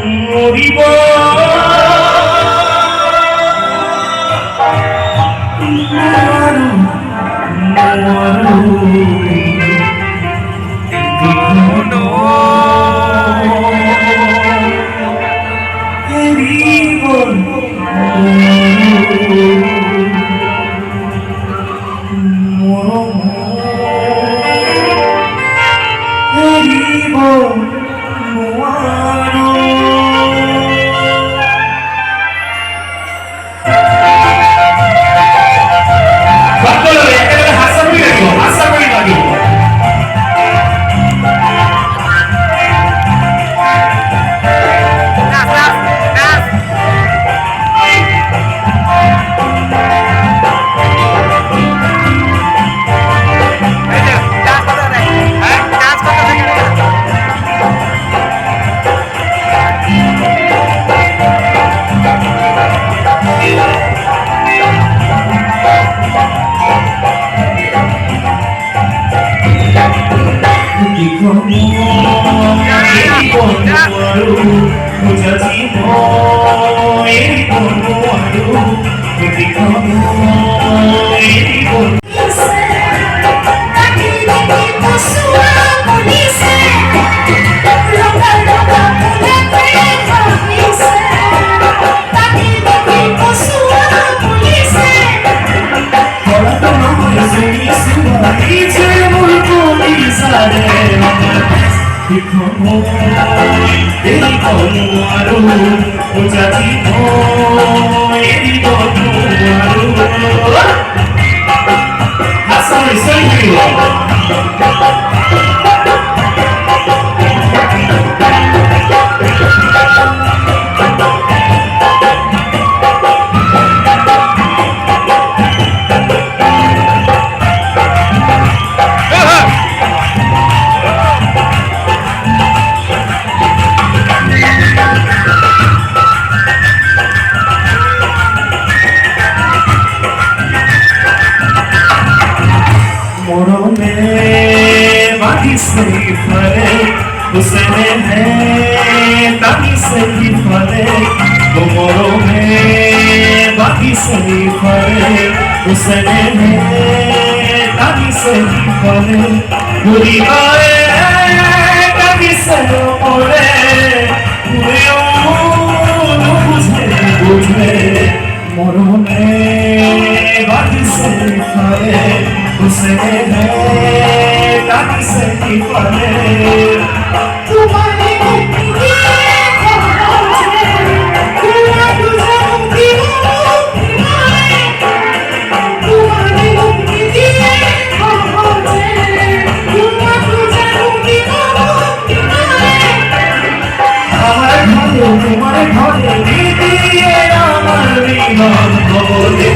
মরিব हुसैन है ताकि सही फले उमरों में बाकी सही फले हुसैन है ताकि सही फले बुरी आए ताकि सही ओरे पूरे बुझे बुझे मरों में बाकी सही फले हुसैन है ताकि सही फले তোমার ঘরে দিদি আমার বিমান বলে